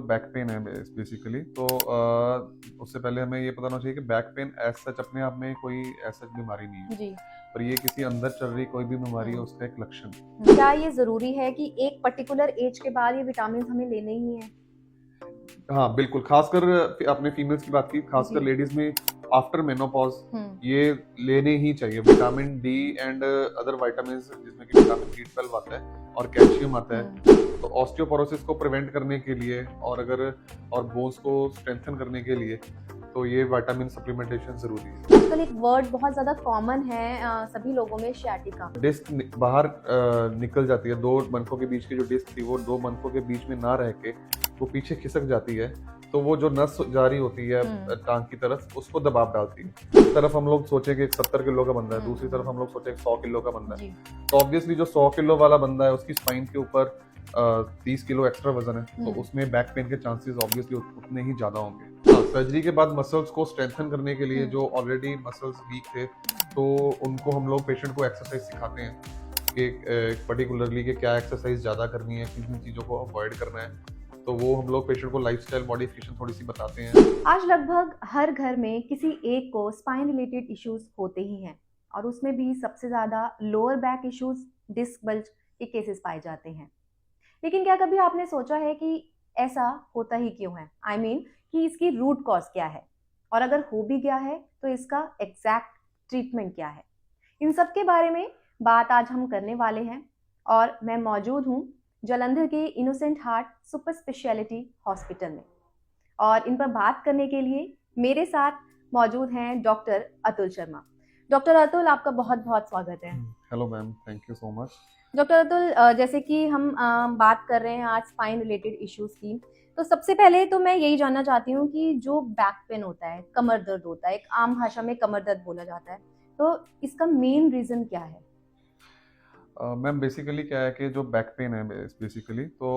Back pain है basically तो उससे पहले हमें ये पता होना चाहिए कि बैक पेन एज सच अपने आप में कोई एज सच बीमारी नहीं है। जी। पर ये किसी अंदर चल रही कोई भी बीमारी है हुँ। उसका एक लक्षण है। क्या ये ज़रूरी है कि एक पर्टिकुलर एज के बाद ये विटामिन्स हमें लेने ही हैं? हाँ बिल्कुल, खासकर आपने फीमेल्स की बात की, खासकर जी। लेडीज में आफ्टर मेनोपॉज हुँ। ये लेने ही चाहिए। Vitamin D and other vitamin जिसमें कि विटामिन बी 12 आता है और कैल्शियम आता है। हुँ। तो ऑस्टियोपोरोसिस को प्रिवेंट करने के लिए और बोन्स को स्ट्रेंथन करने के लिए तो ये विटामिन सप्लीमेंटेशन जरूरी है। आजकल एक वर्ड बहुत ज़्यादा कॉमन है सभी लोगों में, सियाटिका। डिस्क बाहर निकल जाती है, दो मनकों के बीच की जो डिस्क थी वो दो मनकों के बीच में ना रह के वो पीछे खिसक जाती है। तो वो जो नस जारी होती है टांग की तरफ उसको दबाव डालती है। एक तरफ हम लोग सोचे कि 70 किलो का बंदा है, दूसरी तरफ हम लोग सोचे 100 किलो का बंदा है। तो ऑब्वियसली जो 100 किलो वाला बंदा है उसकी स्पाइन के ऊपर 30 किलो एक्स्ट्रा वजन है, तो उसमें बैक पेन के चांसेस ऑब्वियसली उतने ही ज्यादा होंगे। हाँ, सर्जरी के बाद मसल्स को स्ट्रेंथन करने के लिए जो ऑलरेडी मसल्स वीक थे तो उनको हम लोग पेशेंट को एक्सरसाइज सिखाते हैं कि पर्टिकुलरली कि क्या एक्सरसाइज ज़्यादा करनी है, किन किन चीज़ों को अवॉइड करना है। तो वो हम लोग पेशेंट को लाइफस्टाइल मॉडिफिकेशन थोड़ी सी बताते हैं। आज लगभग हर घर में किसी एक को स्पाइन रिलेटेड इश्यूज होते ही हैं, और उसमें भी सबसे ज़्यादा lower back issues, disc bulge के केसेस पाए जाते हैं। लेकिन क्या कभी आपने सोचा है कि ऐसा होता ही क्यों है? आई मीन कि इसकी रूट कॉज क्या है, और अगर हो भी गया है तो इसका एग्जैक्ट ट्रीटमेंट क्या है? इन सब के बारे में बात आज हम करने वाले हैं, और मैं मौजूद हूँ जालंधर के innocent heart super speciality hospital में। और इन पर बात करने के लिए मेरे साथ मौजूद हैं डॉक्टर अतुल शर्मा। डॉक्टर अतुल, आपका बहुत बहुत स्वागत है। Hello ma'am, thank you so much. Doctor Atul, जैसे कि हम बात कर रहे हैं आज स्पाइन रिलेटेड इश्यूज की, तो सबसे पहले तो मैं यही जानना चाहती हूँ कि जो बैक पेन होता है, कमर दर्द होता है, एक आम भाषा में कमर दर्द बोला जाता है, तो इसका मेन रीजन क्या है? मैम बेसिकली क्या है कि जो बैक पेन है बेसिकली तो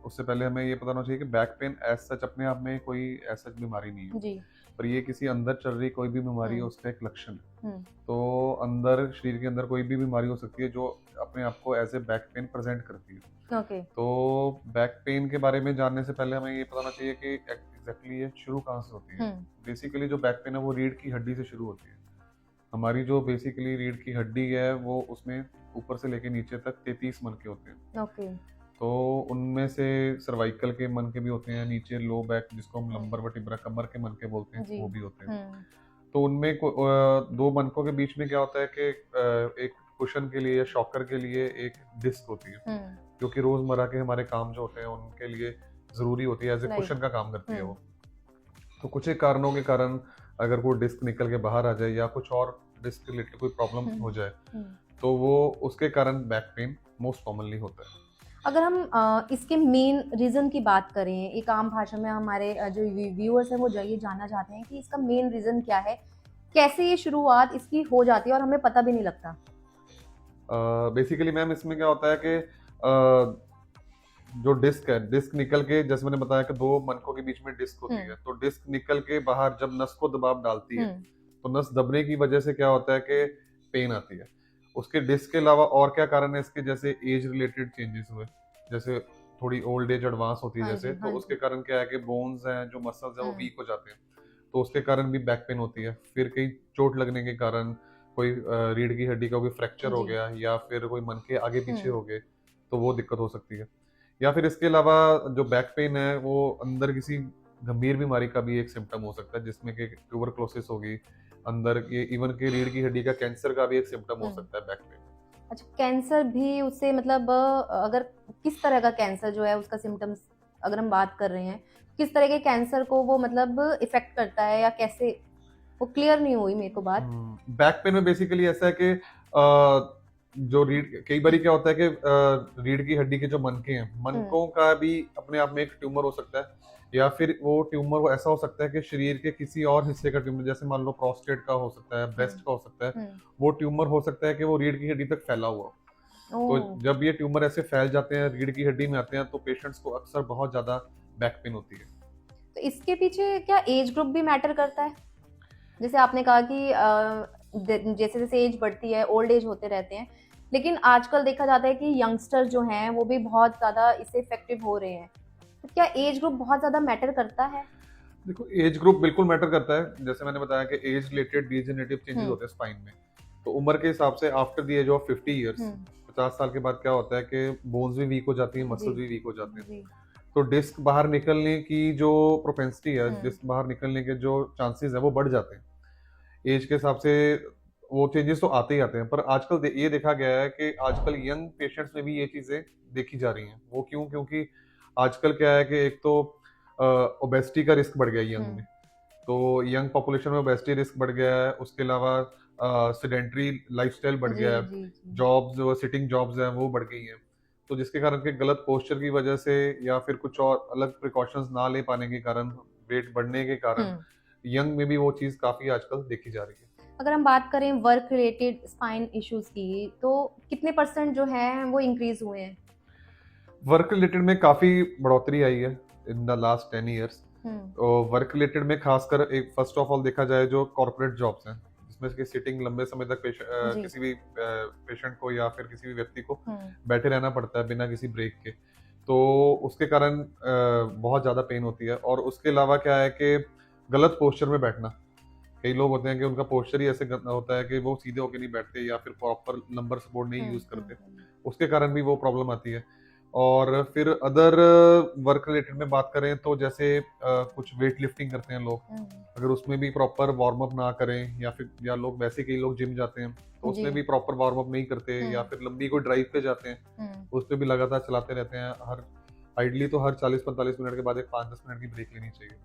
उससे पहले हमें ये पता होना चाहिए कि बैक पेन एज सच अपने आप में कोई एज सच बीमारी नहीं है। जी। पर ये किसी अंदर चल रही कोई भी बीमारी है उसका एक लक्षण है। हम्म। तो अंदर शरीर के अंदर कोई भी बीमारी हो सकती है जो अपने आप को as a back pain present करती है। ओके। तो बैक पेन के बारे में जानने से पहले हमें ये पता होना चाहिए कि एग्जैक्टली ये शुरू कहाँ से होती है। बेसिकली जो बैक पेन है वो रीढ़ की हड्डी से शुरू होती है। हमारी जो बेसिकली रीढ़ की हड्डी है वो उसमें ऊपर से लेके नीचे तक 33 मनके होते हैं। ओके। तो उनमें से सर्वाइकल के मनके भी होते हैं, नीचे लो बैक जिसको हम लंबर वर्टिब्रा कमर के मनके बोलते हैं वो भी होते हैं। तो उनमें दो मनकों के बीच में क्या होता है कि एक कुशन के लिए या शॉकर के लिए एक डिस्क होती है जो कि रोजमर्रा के हमारे काम जो होते हैं उनके लिए जरूरी होती है, एज ए कुशन का काम करती है वो। तो कुछ एक कारणों के कारण अगर वो डिस्क निकल के बाहर आ जाए या कुछ और डिस्क रिलेटेड कोई प्रॉब्लम हो जाए तो वो उसके कारण बैक पेन मोस्ट कॉमनली होता है। अगर हम इसके मेन रीज़न की बात करें, एक आम भाषा में हमारे जो व्यूअर्स हैं वो ये जानना चाहते हैं कि इसका मेन रीज़न क्या है? कैसे ये शुरुआत इसकी हो जाती है और हमें पता भी नहीं लगता? बेसिकली मैम इसमें क्या होता है कि जो डिस्क है, डिस्क निकल के, जैसे मैंने बताया कि दो मनकों के बीच में डिस्क होती है, तो डिस्क निकल के बाहर जब नस को दबाव डालती है तो नस दबने की वजह से क्या होता है कि पेन आती है। उसके डिस्क के अलावा और क्या कारण है इसके, जैसे एज रिलेटेड चेंजेस हुए, जैसे थोड़ी ओल्ड एज एडवांस होती है जैसे, तो उसके कारण क्या है कि बोन्स हैं जो मसल्स हैं वो वीक हो जाते हैं, तो उसके कारण भी बैक पेन होती है। फिर कहीं चोट लगने के कारण कोई रीढ़ की हड्डी का कोई फ्रैक्चर हो गया या फिर कोई मन के आगे पीछे हो गए तो वो दिक्कत हो सकती है। या फिर इसके अलावा जो बैक पेन है वो अंदर किसी गंभीर बीमारी का भी एक सिम्टम हो सकता है, जिसमें कि ट्यूबरक्लोसिस होगी, अंदर ये इवन के रीढ़ की हड्डी का कैंसर का भी एक सिम्टम हो सकता है बैक पेन। अच्छा, कैंसर भी उससे, मतलब अगर किस तरह का कैंसर जो है उसका सिम्टम्स अगर हम बात कर रहे हैं, किस तरह के कैंसर को वो मतलब इफेक्ट करता है या कैसे, वो क्लियर नहीं हुई मेरे को बात। बैक पेन में बेसिकली ऐसा है कि जो रीढ़, कई बार क्या होता है कि रीढ़ की हड्डी के जो मनके हैं, मनकों का भी अपने आप में एक ट्यूमर हो सकता है, या फिर वो ट्यूमर ऐसा हो सकता है कि शरीर के किसी और हिस्से का ट्यूमर, जैसे मान लो प्रोस्टेट का हो सकता है, ब्रेस्ट का हो सकता है, वो ट्यूमर हो सकता है कि वो रीढ़ की हड्डी तक फैला हुआ। तो जब ये ट्यूमर ऐसे फैल जाते हैं, रीढ़ की हड्डी में आते हैं, तो पेशेंट्स को अक्सर बहुत ज्यादा बैक पेन होती है। तो इसके पीछे क्या एज ग्रुप भी मैटर करता है? जैसे आपने कहा कि जैसे जैसे एज बढ़ती है, ओल्ड एज होते रहते हैं, लेकिन आजकल देखा जाता है कि यंगस्टर जो हैं वो भी बहुत ज़्यादा इससे इफेक्टिव हो रहे हैं। तो क्या एज ग्रुप बहुत ज्यादा मैटर करता है? देखो एज ग्रुप बिल्कुल मैटर करता है, जैसे मैंने बताया कि एज रिलेटेड डीजेनरेटिव चेंजेस होते हैं स्पाइन में। तो उम्र के हिसाब से after the age of 50 years, 50 साल के बाद क्या होता है कि बोन्स भी वीक हो जाती हैं, मसल्स भी वीक हो जाते हैं। तो डिस्क बाहर निकलने की जो प्रोपेंसिटी है, डिस्क बाहर निकलने के जो चांसेस है वो बढ़ जाते हैं एज के हिसाब से। वो चेंजेस तो आते ही आते हैं, पर आजकल ये देखा गया है कि आजकल यंग पेशेंट्स में भी ये चीजें देखी जा रही हैं। वो क्यों? क्योंकि आजकल क्या है कि एक तो ओबेसिटी का रिस्क बढ़ गया है यंग में, तो यंग पॉपुलेशन में ओबेसिटी रिस्क बढ़ गया है। उसके अलावा सेडेंटरी लाइफस्टाइल बढ़ गया है, जॉब्स जो सिटिंग जॉब्स हैं वो बढ़ गई हैं। तो जिसके कारण के गलत पोस्चर की वजह से या फिर कुछ और अलग प्रिकॉशंस ना ले पाने के कारण, वेट बढ़ने के कारण यंग में भी वो चीज काफी आजकल देखी जा रही है। अगर हम बात करें वर्क रिलेटेड स्पाइन इश्यूज की, तो कितने % जो है वो इंक्रीज हुए हैं? वर्क रिलेटेड में काफी बढ़ोतरी आई है in the last 10 years. Work related में खासकर एक फर्स्ट ऑफ ऑल देखा जाए जो कॉर्पोरेट जॉब्स हैं, जिसमें कि सिटिंग लंबे समय तक किसी भी पेशेंट को या फिर किसी भी व्यक्ति को बैठे रहना पड़ता है बिना किसी ब्रेक के, तो उसके कारण बहुत ज्यादा पेन होती है। और उसके अलावा क्या है कि गलत पोस्चर में बैठना, कई लोग होते हैं कि उनका पोस्चर ही ऐसे होता है कि वो सीधे होकर नहीं बैठते या फिर प्रॉपर लंबर सपोर्ट नहीं यूज करते, उसके कारण भी वो प्रॉब्लम आती है। और फिर अदर वर्क रिलेटेड में बात करें तो जैसे कुछ वेट लिफ्टिंग करते हैं लोग, अगर उसमें भी प्रॉपर वार्म अप ना करें, या फिर या लोग वैसे कई लोग जिम जाते हैं तो उसमें भी प्रॉपर वार्म अप नहीं करते, या फिर लंबी कोई ड्राइव पे जाते हैं उस पर भी लगातार चलाते रहते हैं। हर आइडली तो हर 40-45 मिनट के बाद एक 5-10 मिनट की ब्रेक लेनी चाहिए,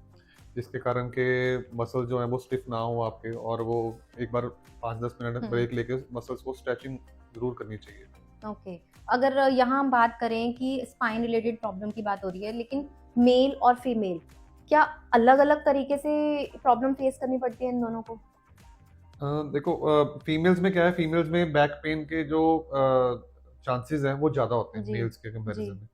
जिसके कारण के मसल जो है वो स्टिफ ना हो आपके, और वो एक बार 5-10 मिनट ब्रेक लेके मसल्स को स्ट्रेचिंग जरूर करनी चाहिए। ओके अगर यहाँ हम बात करें कि स्पाइन रिलेटेड प्रॉब्लम की बात हो रही है, लेकिन मेल और फीमेल क्या अलग अलग तरीके से प्रॉब्लम फेस करनी पड़ती है इन दोनों को? देखो फीमेल्स में क्या है, फीमेल्स में बैक पेन के जो चांसेस हैं वो ज्यादा होते हैं मेल्स के कंपैरिजन में।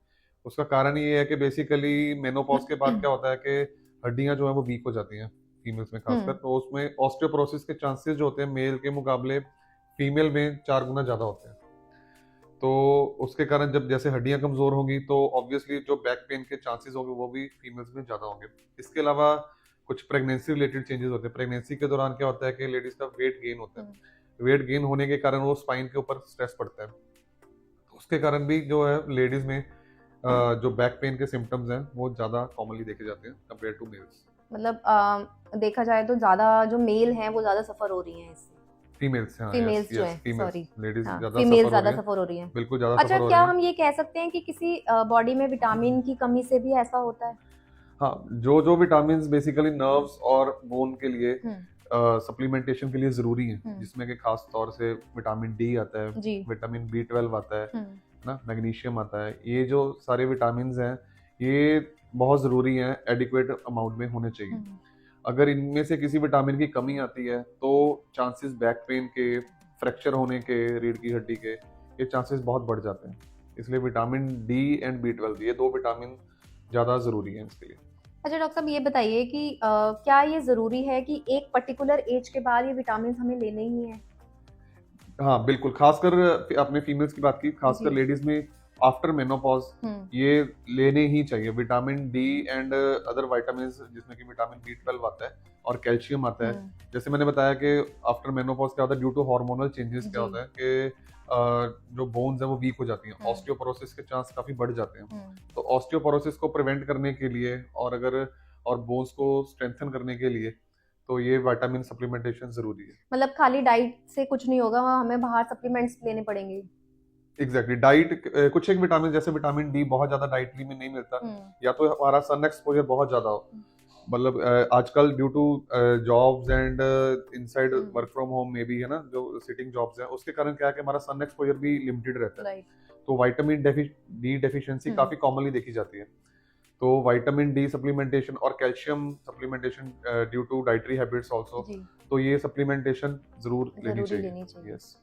उसका कारण ये है कि बेसिकली मेनोपॉज के बाद क्या होता है कि हड्डियां जो है वो वीक हो जाती हैं फीमेल्स में खासकर, तो उसमें ऑस्टियोपोरोसिस के चांसेस जो होते हैं मेल के मुकाबले फीमेल में 4 गुना ज्यादा होते हैं। तो उसके कारण जब जैसे हड्डियां कमजोर होंगी तो ऑब्वियसली जो बैक पेन के चांसेस होंगे वो भी फीमेल्स में ज्यादा होंगे। इसके अलावा कुछ प्रेगनेंसी रिलेटेड चेंजेस होते हैं। प्रेगनेंसी के दौरान क्या होता है कि लेडीज का वेट गेन होता है, वेट गेन होने के कारण वो स्पाइन के ऊपर स्ट्रेस पड़ता है, उसके कारण भी जो है लेडीज में जो बैक पेन के सिम्टम्स हैं वो ज्यादा कॉमनली देखे जाते हैं कंपेयर टू मेल्स। मतलब देखा जाए तो ज्यादा जो मेल हैं वो ज्यादा सफर हो रही हैं इससे। फीमेल्स, हाँ, फीमेल्स जो है, सॉरी, लेडीज ज्यादा फीमेल ज्यादा सफर हो रही हैं। बिल्कुल ज्यादा अच्छा, क्या हम ये कह सकते हैं कि किसी बॉडी में विटामिन की कमी से भी ऐसा होता है? हाँ, जो जो विटामिन बेसिकली नर्व्स और बोन के लिए सप्लीमेंटेशन के लिए जरूरी है, जिसमें कि खास तौर से विटामिन डी आता है, विटामिन B12 आता है ना, मैग्नीशियम आता है। ये जो सारे विटामिन हैं ये बहुत जरूरी हैं, एडिक्वेट अमाउंट में होने चाहिए। अगर इनमें से किसी विटामिन की कमी आती है तो चांसेस बैक पेन के, फ्रैक्चर होने के रीढ़ की हड्डी के, ये चांसेस बहुत बढ़ जाते हैं। इसलिए विटामिन डी एंड B12 ये 2 विटामिन ज्यादा जरूरी है इसके लिए। अच्छा डॉक्टर साहब, ये बताइए कि क्या ये जरूरी है कि एक पर्टिकुलर एज के बाद ये विटामिन हमें लेने ही हैं? हाँ बिल्कुल, खासकर आपने फीमेल्स की बात की, खासकर लेडीज में आफ्टर मेनोपॉज ये लेने ही चाहिए vitamin D and other vitamin, जिसमें कि विटामिन B12 आता है और कैल्शियम आता है। जैसे मैंने बताया कि आफ्टर मेनोपॉज क्या होता है, ड्यू टू हार्मोनल चेंजेस क्या होता है कि जो बोन्स है वो वीक हो जाती हैं, ऑस्टियोपोरोसिस के चांस काफी बढ़ जाते हैं। तो ऑस्टियोपोरोसिस को प्रिवेंट करने के लिए और बोन्स को स्ट्रेंथन करने के लिए तो ये विटामिन सप्लीमेंटेशन जरूरी है। मतलब खाली डाइट से कुछ नहीं होगा, हमें बाहर सप्लीमेंट्स लेने पड़ेंगे? एग्जैक्टली, डाइट कुछ एक विटामिन जैसे विटामिन डी बहुत ज्यादा डाइटरी में नहीं मिलता, या तो हमारा सन एक्सपोजर बहुत ज्यादा हो, मतलब आजकल due to jobs and inside work from home में भी है ना, जो सिटिंग जॉब्स हैं उसके कारण क्या है कि हमारा सन एक्सपोजर भी लिमिटेड रहता है, तो विटामिन डी डेफिशिएंसी काफी कॉमनली देखी जाती है। तो विटामिन डी सप्लीमेंटेशन और calcium supplementation due to dietary habits also, तो ये सप्लीमेंटेशन जरूर लेनी चाहिए। यस।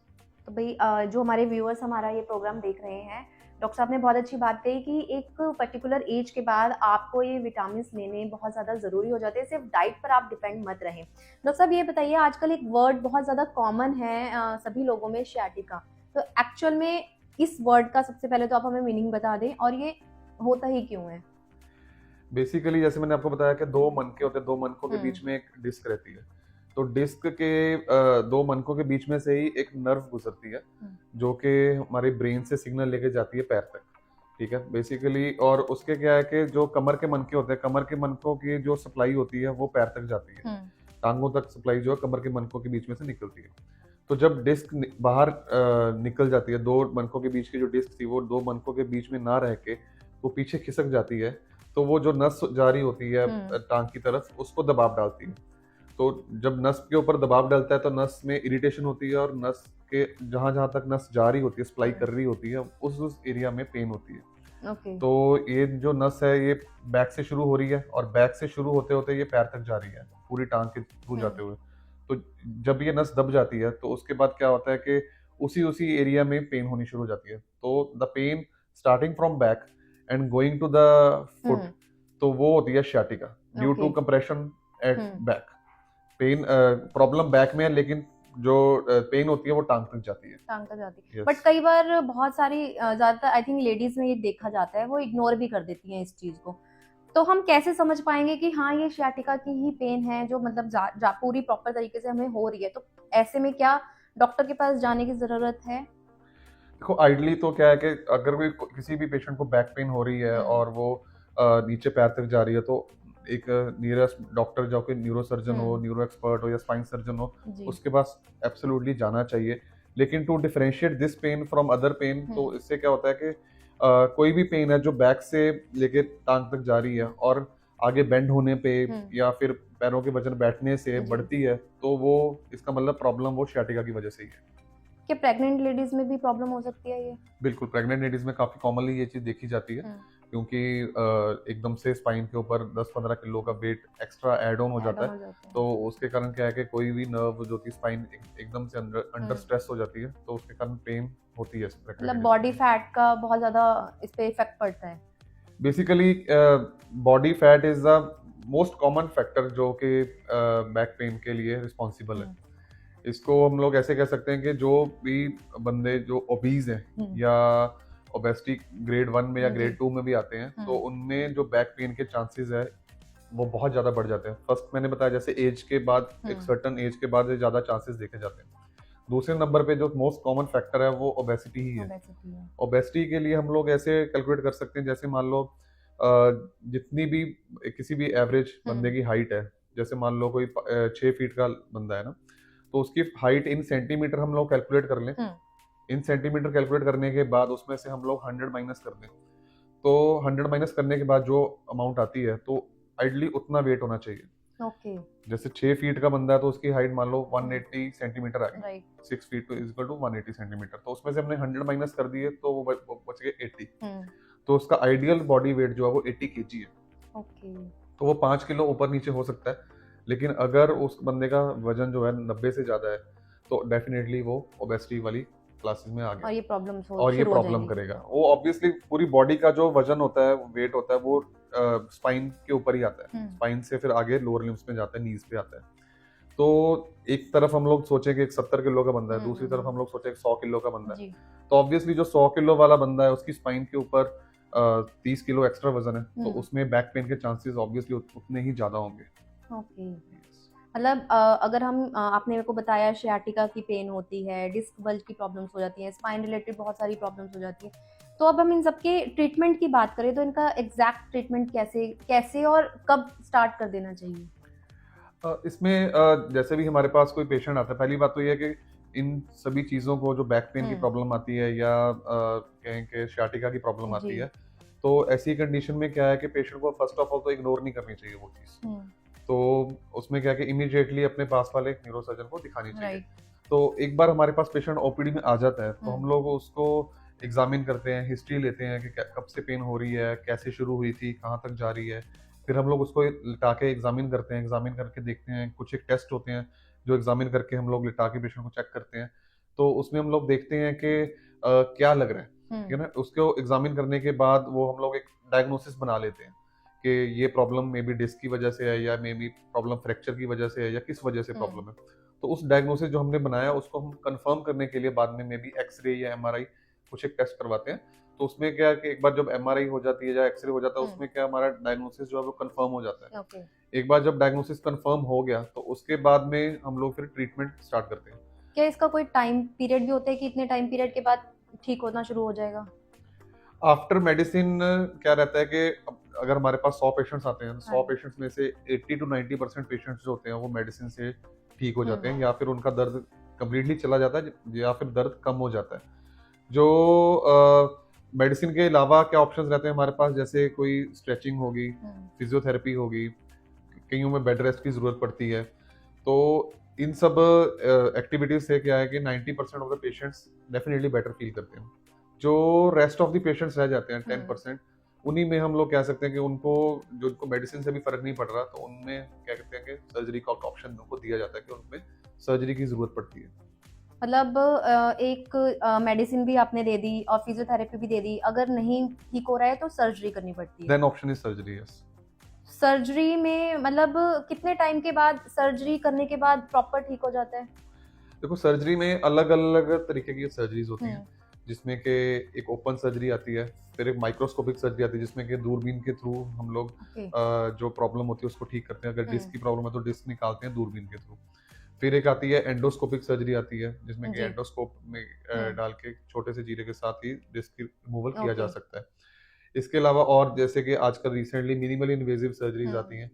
तो भाई जो हमारे व्यूअर्स हमारा ये प्रोग्राम देख रहे हैं, डॉक्टर साहब ने बहुत अच्छी बात कही कि एक पर्टिकुलर एज के बाद आपको ये विटामिन लेने बहुत ज़्यादा ज़रूरी हो जाते हैं, सिर्फ डाइट पर आप डिपेंड मत रहें। डॉक्टर साहब ये बताइए, आजकल एक वर्ड बहुत ज़्यादा कॉमन है सभी लोगों में, शियाटिका, तो एक्चुअल में इस वर्ड का सबसे पहले तो आप हमें मीनिंग बता दें और ये होता ही क्यों है? बेसिकली जैसे मैंने आपको बताया कि दो मनके होते हैं, दो मनकों के बीच में एक डिस्क रहती है। तो डिस्क के दो मनकों के बीच में से ही एक नर्व गुजरती है जो कि हमारे ब्रेन से सिग्नल लेके जाती है पैर तक, ठीक है बेसिकली। और उसके क्या है कि जो कमर के मनके होते हैं, कमर के मनकों की जो सप्लाई होती है वो पैर तक जाती है, टांगों तक सप्लाई जो है कमर के मनकों के बीच में से निकलती है। तो जब डिस्क बाहर निकल जाती है, दो मनकों के बीच की जो डिस्क थी वो दो मनकों के बीच में ना रह के वो पीछे खिसक जाती है, तो वो जो नस जारी होती है टांग की तरफ उसको दबाव डालती है। तो जब नस के ऊपर दबाव डालता है तो नस में इरिटेशन होती है, और नस के जहां जहां तक नस जा रही होती है, सप्लाई कर रही होती है, उस एरिया में पेन होती है। तो ये जो नस है ये बैक से शुरू हो रही है, और बैक से शुरू होते होते ये पैर तक जा रही है पूरी टांग के थ्रू जाते हुए। तो जब ये नस दब जाती है तो उसके बाद क्या होता है कि उसी उसी एरिया में पेन होनी शुरू हो जाती है। तो the pain starting from back and going to the foot, तो वो होती है sciatica due to compression at back. Pain problem back में है, लेकिन जो पेन होती है वो टांग तक जाती है, टांग तक जाती है। Yes. बट कई बार बहुत सारी ज्यादातर आई थिंक लेडीज में ये देखा जाता है, वो इग्नोर भी कर देती हैं इस चीज को। तो हम कैसे समझ पाएंगे कि हाँ ये sciatica की ही पेन है जो मतलब पूरी प्रॉपर तरीके से हमें हो रही है? तो ऐसे में क्या डॉक्टर के पास जाने की जरूरत है? देखो आइडली तो क्या है कि अगर कोई किसी भी पेशेंट को बैक पेन हो रही है और वो नीचे पैर तक जा रही है, तो एक नियरेस्ट डॉक्टर जो कि न्यूरो सर्जन हो, न्यूरो एक्सपर्ट हो या स्पाइन सर्जन हो, उसके पास एब्सोल्युटली जाना चाहिए। लेकिन to differentiate this pain from other pain, तो इससे क्या होता है कि कोई भी पेन है जो बैक से लेके टांग तक जा रही है और आगे बेंड होने पे या फिर पैरों के वजन बैठने से बढ़ती है, तो वो इसका मतलब प्रॉब्लम वो sciatica की वजह से ही है। क्या प्रेग्नेंट लेडीज में भी प्रॉब्लम हो सकती है ये? बिल्कुल, प्रेग्नेंट लेडीज में काफी कॉमनली ये चीज देखी जाती है, क्योंकि एकदम से स्पाइन के ऊपर 10-15 किलो का वेट एक्स्ट्रा ऐड ऑन हो जाता है। तो उसके कारण क्या है कि कोई भी नर्व जो कि स्पाइन एकदम से अंडर स्ट्रेस हो जाती है, तो उसके कारण पेन होती है। मतलब बॉडी फैट का बहुत ज्यादा इस पे इफेक्ट पड़ता है। Basically body fat is the most common factor जो कि बैक पेन के लिए रिस्पॉन्सिबल है। इसको हम लोग ऐसे कह सकते हैं कि जो भी बंदे जो ओबीज हैं या ओबेसिटी ग्रेड 1 में या ग्रेड 2 में भी आते हैं, तो उनमें जो बैक पेन के चांसेस है वो बहुत ज्यादा बढ़ जाते हैं। फर्स्ट मैंने बताया जैसे एज के बाद, एक सर्टेन एज के बाद ज्यादा चांसेस देखे जाते हैं। दूसरे नंबर पे जो मोस्ट कॉमन फैक्टर है वो ओबेसिटी ही है। ओबेसिटी के लिए हम लोग ऐसे कैलकुलेट कर सकते हैं, जैसे मान लो जितनी भी किसी भी एवरेज बंदे की हाइट है, जैसे मान लो कोई 6 फीट का बंदा है ना, तो उसकी हाइट इन सेंटीमीटर हम लोग कैलकुलेट कर लें। इन सेंटीमीटर कैलकुलेट करने के बाद उसमें से हम लोग 100 माइनस कर दें, तो 100 माइनस करने के बाद जो अमाउंट आती है, तो आइडली उतना वेट होना चाहिए। जैसे 6 फीट का बंदा है तो उसकी हाइट मान लो 180 सेंटीमीटर आ गई, 6 feet is equal to 180 centimetre. तो उसमें से हमने 100 माइनस कर दिए तो वो बच गए 80। तो उसका आइडियल बॉडी वेट जो है वो 80 केजी है। तो वो 5 किलो ऊपर नीचे हो सकता है, लेकिन अगर उस बंदे का वजन जो है 90 से ज्यादा है, तो डेफिनेटली वो ओबेसिटी वाली क्लासेस में आ गया और ये प्रॉब्लम करेगा। वो ऑब्वियसली पूरी बॉडी का जो वजन होता है, वेट होता है, वो स्पाइन के ऊपर ही आता है। स्पाइन से फिर आगे लोअर लिम्स में जाता है, नीज पे आता है। तो एक तरफ हम लोग सोचे कि एक 70 किलो का बंदा है, दूसरी तरफ हम लोग सोचे 100 किलो का बंदा है, तो ऑब्वियसली जो 100 किलो वाला बंदा है उसकी स्पाइन के ऊपर 30 किलो एक्स्ट्रा वजन है, तो उसमें बैक पेन के चांसेस ऑब्वियसली उतने ही ज्यादा होंगे। मतलब अगर हम आपने मेरे को बताया sciatica की पेन होती है, डिस्क बल्ज की प्रॉब्लम्स हो जाती है, स्पाइन रिलेटेड बहुत सारी प्रॉब्लम्स हो जाती है, तो अब हम इन सबके ट्रीटमेंट की बात करें तो इनका एग्जैक्ट ट्रीटमेंट कैसे और कब स्टार्ट कर देना चाहिए? इसमें जैसे भी हमारे पास कोई पेशेंट आता है, पहली बात तो ये है कि इन सभी चीज़ों को, जो बैक पेन की प्रॉब्लम आती है या कहें कि sciatica की प्रॉब्लम आती है, तो ऐसी कंडीशन में क्या है कि पेशेंट को फर्स्ट ऑफ ऑल तो इग्नोर नहीं करनी चाहिए वो चीज़। तो उसमें क्या है कि इमीडिएटली अपने पास वाले न्यूरो सर्जन को दिखानी चाहिए। तो एक बार हमारे पास पेशेंट ओपीडी में आ जाता है तो हम लोग उसको एग्जामिन करते हैं, हिस्ट्री लेते हैं कि कब से पेन हो रही है, कैसे शुरू हुई थी, कहाँ तक जा रही है। फिर हम लोग उसको लिटा के एग्जामिन करते हैं, एग्जामिन करके देखते हैं, कुछ एक टेस्ट होते हैं जो एग्जामिन करके हम लोग लिटा के पेशेंट को चेक करते हैं। तो उसमें हम लोग देखते हैं कि क्या लग रहा है, ठीक है ना। उसको एग्जामिन करने के बाद वो हम लोग एक डायग्नोसिस बना लेते हैं कि ये प्रॉब्लम मे बी डिस्क की वजह से है, या मे बी प्रॉब्लम फ्रैक्चर की वजह से है, या किस वजह से प्रॉब्लम है। तो उस डायग्नोसिस जो हमने बनाया उसको हम कंफर्म करने के लिए बाद में मे बी एक्सरे या एमआरआई कुछ एक टेस्ट करवाते हैं, तो उसमें क्या है कि एक बार जब एमआरआई हो जाती है या एक्सरे हो जाता है, उसमें क्या हमारा डायग्नोसिस जो है वो कंफर्म हो जाता है। ओके। एक बार जब डायग्नोसिस कंफर्म हो गया तो उसके बाद में हम लोग फिर ट्रीटमेंट स्टार्ट करते हैं। क्या इसका कोई टाइम पीरियड भी होता है कि इतने टाइम पीरियड के बाद ठीक होना शुरू हो जाएगा? आफ्टर मेडिसिन क्या रहता है कि अगर हमारे पास 100 पेशेंट्स आते हैं, 100 हाँ। पेशेंट्स में से 80 टू 90% पेशेंट्स जो होते हैं वो मेडिसिन से ठीक हो जाते हैं, हम्म। या फिर उनका दर्द कम्प्लीटली चला जाता है या फिर दर्द कम हो जाता है। जो मेडिसिन के अलावा क्या ऑप्शंस रहते हैं हमारे पास, जैसे कोई स्ट्रेचिंग होगी, फिजियोथेरेपी होगी, कईयों में बेड रेस्ट की जरूरत पड़ती है। तो इन सब एक्टिविटीज से क्या है कि 90% of the patients definitely better feel करते हैं। जो रेस्ट ऑफ द पेशेंट्स रह जाते हैं 10%, उन्हीं में हम लोग कह सकते हैं कि उनको जो उनको मेडिसिन से भी फर्क नहीं पड़ रहा, तो उनमें क्या कहते हैं कि सर्जरी का ऑप्शन उनको दिया जाता है कि उनमें सर्जरी की जरूरत पड़ती है। मतलब एक मेडिसिन भी आपने दे दी और फिजियोथेरेपी भी दे दी, अगर नहीं ठीक हो रहा है तो सर्जरी करनी पड़ती है। Then option is surgery, yes. Surgery में मतलब कितने टाइम के बाद सर्जरी करने के बाद प्रॉपर ठीक हो जाता है? देखो, सर्जरी में अलग अलग तरीके की सर्जरीज होती हैं, जिसमें कि एक ओपन सर्जरी आती है, फिर एक माइक्रोस्कोपिक सर्जरी आती है जिसमें कि दूरबीन के थ्रू हम लोग ओके। जो प्रॉब्लम होती है उसको ठीक करते हैं। अगर डिस्क हम्म। की प्रॉब्लम है तो डिस्क निकालते हैं दूरबीन के थ्रू। फिर एक आती है एंडोस्कोपिक सर्जरी आती है, जिसमें कि जी। एंडोस्कोप में हम्म। डाल के छोटे से चीरे के साथ ही डिस्क की रिमूवल किया जा ओके। सकता है। इसके अलावा और जैसे कि आजकल रिसेंटली मिनिमली इन्वेजिव सर्जरीज आती हैं,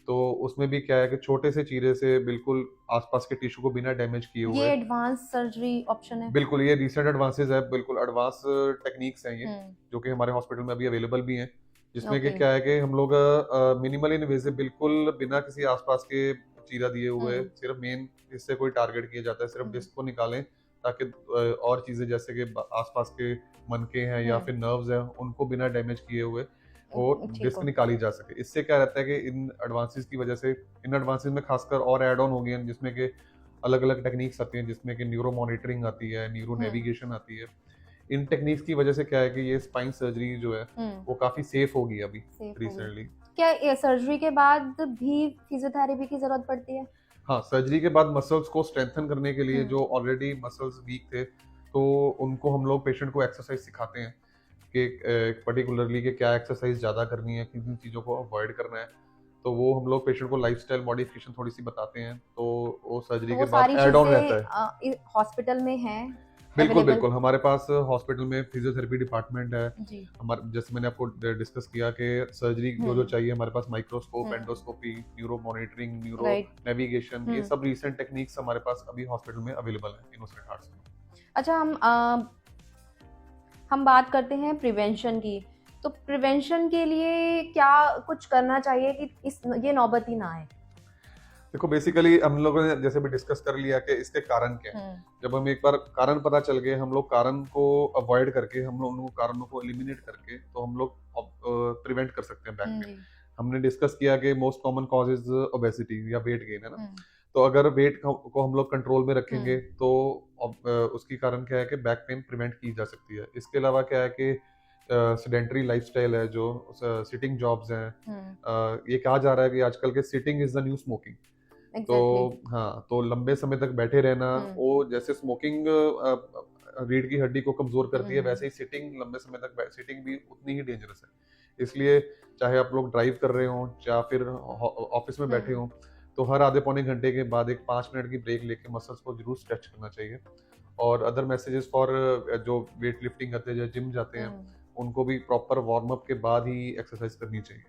तो उसमें भी क्या है कि छोटे से चीरे से बिल्कुल आसपास के टिश्यू को बिना डैमेज किए ये हुए, एडवांस सर्जरी ऑप्शन है? बिल्कुल ये रिसेंट एडवांसेस है, बिल्कुल एडवांस टेक्निक्स हैं ये, हम्म। जो कि हमारे हॉस्पिटल में अभी अवेलेबल भी हैं, जिसमें कि ओके। क्या है कि हम लोग मिनिमल इन्वेजिव बिल्कुल बिना किसी आसपास के चीरा दिए हुए सिर्फ मेन हिस्से को ही टारगेट किया जाता है, सिर्फ डिस्क को निकालें, ताकि और चीजें जैसे कि आसपास के मनके हैं या फिर नर्व्स हैं उनको बिना डैमेज किए हुए वो ठीक डिस्क हो। निकाली जा सके। इससे क्या रहता है कि इन एडवांसेस की वजह से, इन एडवांसेस में खासकर और एड ऑन हो गए हैं, जिसमें कि अलग अलग टेक्निक्स आती हैं, जिसमें कि न्यूरो मॉनिटरिंग आती है, न्यूरो नेविगेशन आती है। इन टेक्निक्स की वजह से क्या है कि ये स्पाइन सर्जरी जो है वो काफी सेफ होगी अभी सेफ होगी। रिसेंटली। क्या सर्जरी के बाद भी फिजियोथेरेपी की जरूरत पड़ती है? हाँ, सर्जरी के बाद मसल्स को स्ट्रेंथन करने के लिए, जो ऑलरेडी मसल्स वीक थे, तो उनको हम लोग पेशेंट को एक्सरसाइज सिखाते हैं कि पर्टिकुलरली कि क्या एक्सरसाइज ज़्यादा करनी है, किन किन चीज़ों को अवॉइड करना है। तो वो हम लोग पेशेंट को लाइफस्टाइल मॉडिफिकेशन थोड़ी सी बताते हैं, तो वो सर्जरी तो के वो बाद सारी एड ऑन रहता है। चीजें हॉस्पिटल में हैं बिल्कुल अवेलेबल? बिल्कुल, हमारे पास हॉस्पिटल में फिजियोथेरेपी डिपार्टमेंट है। जी। हमारे जैसे मैंने आपको डिस्कस किया कि सर्जरी जो जो चाहिए हमारे पास, microscope, hmm. Endoscopy, neuro monitoring, neuro right. Navigation, ये सब रिसेंट टेक्निक्स हमारे पास अभी हॉस्पिटल में अवेलेबल है इनोसेंट हार्ट्स में। अच्छा, हम बात करते हैं प्रिवेंशन की। तो प्रिवेंशन के लिए क्या कुछ करना चाहिए कि ये नौबत ही ना आए? देखो, बेसिकली हम लोगों ने जैसे भी डिस्कस कर लिया कि इसके कारण क्या है। जब हम एक बार कारण पता चल गए, हम लोग कारण को अवॉइड करके, हम लोग उनको कारणों को एलिमिनेट करके, तो हम लोग प्रिवेंट कर सकते हैं बैक पेन। हमने डिस्कस किया कि most common cause is obesity या वेट गेन, है ना। तो अगर वेट को हम लोग कंट्रोल में रखेंगे तो उसकी कारण क्या है कि बैक पेन प्रिवेंट की जा सकती है। इसके अलावा क्या है कि सेडेंटरी लाइफस्टाइल है, जो सिटिंग जॉब्स हैं, ये कहा जा रहा है कि आजकल के sitting is the new smoking. तो हाँ, तो लंबे समय तक बैठे रहना, वो जैसे स्मोकिंग रीढ़ की हड्डी को कमजोर करती है, वैसे ही सिटिंग लंबे समय तक सिटिंग भी उतनी ही डेंजरस है। इसलिए चाहे आप लोग ड्राइव कर रहे हो या फिर ऑफिस में बैठे हो, तो हर आधे पौने घंटे के बाद एक 5 मिनट की ब्रेक लेके मसल्स को जरूर स्ट्रेच करना चाहिए। और अदर मैसेजेस फॉर जो वेट लिफ्टिंग करते हैं या जिम जाते हैं, उनको भी प्रॉपर वार्म अप के बाद ही एक्सरसाइज करनी चाहिए।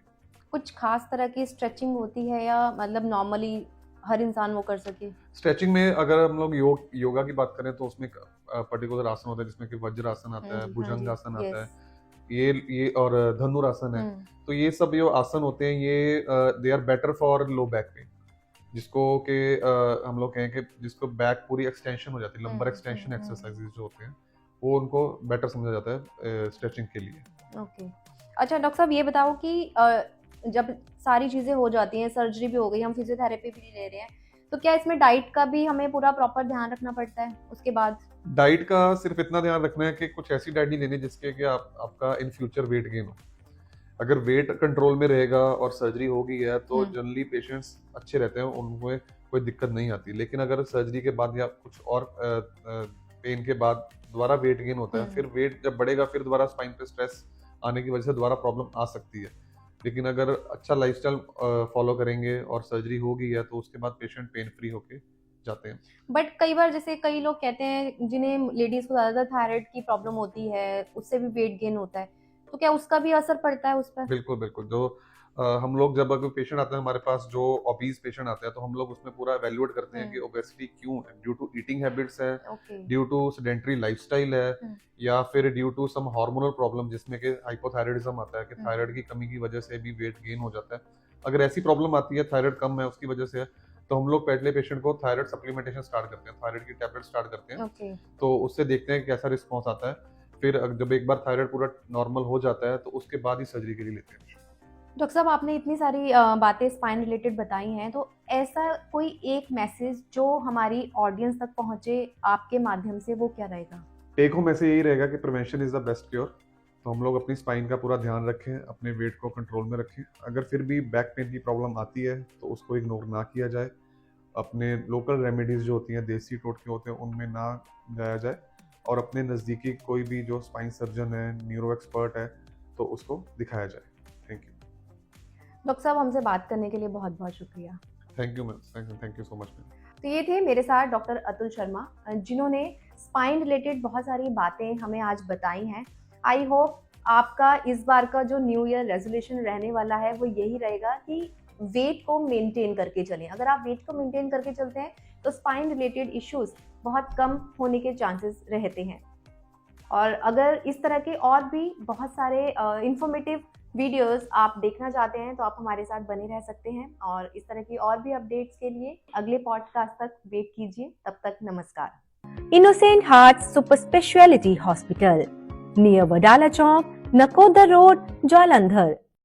कुछ खास तरह की स्ट्रेचिंग होती है या मतलब नॉर्मली हर इंसान वो कर सके? स्ट्रेचिंग में अगर हम लोग योगा की बात करें तो उसमें पर्टिकुलर आसन होता है, जिसमें कि वज्रासन आता है, भुजंगासन आता है, ये और धनुरासन है। तो ये सब जो आसन होते हैं, ये they are better for low back pain, जिसको के हम लोग कहें कि जिसको बैक पूरी एक्सटेंशन हो जाती है, लंबर एक्सटेंशन एक्सरसाइजेज जो होते हैं, वो उनको बेटर समझा जाता है स्ट्रेचिंग के लिए। ओके। अच्छा डॉक्टर साहब, ये बताओ कि जब सारी चीजें हो जाती हैं, सर्जरी भी हो गई, हम फिजियोथेरेपी भी ले रहे हैं, तो क्या इसमें डाइट का भी हमें पूरा प्रॉपर ध्यान रखना पड़ता है उसके बाद? डाइट का सिर्फ इतना ध्यान रखना है कि कुछ ऐसी डाइट नहीं लेनी जिसके कि आपका इन फ्यूचर वेट गेन हो। अगर वेट कंट्रोल में रहेगा और सर्जरी हो गई है, तो जनरली पेशेंट्स अच्छे रहते हैं, उनमें कोई दिक्कत नहीं आती। लेकिन अगर सर्जरी के बाद या कुछ और पेन के बाद दोबारा वेट गेन होता है, फिर वेट जब बढ़ेगा फिर दोबारा स्पाइन पे स्ट्रेस आने की वजह से दोबारा प्रॉब्लम आ सकती है। लेकिन अगर अच्छा लाइफस्टाइल फॉलो करेंगे और सर्जरी हो गई है तो उसके बाद पेशेंट पेन फ्री होके जाते हैं। बट कई बार जैसे कई लोग कहते हैं जिन्हें लेडीज को ज्यादातर थायराइड की प्रॉब्लम होती है, उससे भी वेट गेन होता है, तो क्या उसका भी असर पड़ता है उस पर? बिल्कुल बिल्कुल। जो हम लोग जब अगर पेशेंट आते हैं हमारे पास, जो ओबीज पेशेंट आते हैं, तो हम लोग उसमें पूरा एवेल्युएट करते हैं कि ओबेसिटी क्यों है, ड्यू टू ईटिंग हैबिट्स है, okay. Due to sedentary lifestyle है, या फिर due to some hormonal problem जिसमें कि हाइपोथायराइडिज्म आता है कि थायराइड की कमी की वजह से भी वेट गेन हो जाता है। अगर ऐसी प्रॉब्लम आती है, थायराइड कम है उसकी वजह से है, तो हम लोग पहले पेशेंट को थायराइड सप्लीमेंटेशन स्टार्ट करते हैं, थायराइड की टैबलेट स्टार्ट करते हैं। ओके। तो उससे देखते हैं कैसा रिस्पॉन्स आता है। फिर जब एक बार थायराइड पूरा नॉर्मल हो जाता है तो उसके बाद ही सर्जरी के लिए लेते हैं। डॉक्टर साहब, आपने इतनी सारी बातें स्पाइन रिलेटेड बताई हैं, तो ऐसा कोई एक मैसेज जो हमारी ऑडियंस तक पहुंचे आपके माध्यम से, वो क्या रहेगा? टेक होम ऐसे यही रहेगा कि prevention is the best cure. तो हम लोग अपनी स्पाइन का पूरा ध्यान रखें, अपने वेट को कंट्रोल में रखें। अगर फिर भी बैक पेन की प्रॉब्लम आती है तो उसको इग्नोर ना किया जाए, अपने लोकल रेमेडीज जो होती हैं, देसी टोटके होते हैं, उनमें ना जाया जाए, और अपने नज़दीकी कोई भी जो स्पाइन सर्जन है, न्यूरो एक्सपर्ट है, तो उसको दिखाया जाए। Thank you. डॉक्टर साहब, हमसे बात करने के लिए बहुत बहुत शुक्रिया। Thank you ma'am, thank you so much ma'am. तो ये थे मेरे साथ डॉक्टर अतुल शर्मा, जिन्होंने स्पाइन रिलेटेड बहुत सारी बातें हमें आज बताई हैं। आई होप आपका इस बार का जो न्यू ईयर रेजोल्यूशन रहने वाला है वो यही रहेगा कि वेट को मेंटेन करके चलें। अगर आप वेट को मेंटेन करके चलते हैं तो स्पाइन रिलेटेड इश्यूज बहुत कम होने के चांसेस रहते हैं। और अगर इस तरह के और भी बहुत सारे इंफॉर्मेटिव वीडियोस आप देखना चाहते हैं तो आप हमारे साथ बने रह सकते हैं, और इस तरह की और भी अपडेट्स के लिए अगले पॉडकास्ट तक वेट कीजिए। तब तक नमस्कार। Innocent heart super speciality hospital, near Wadala Chowk, Nakodar road, Jalandhar.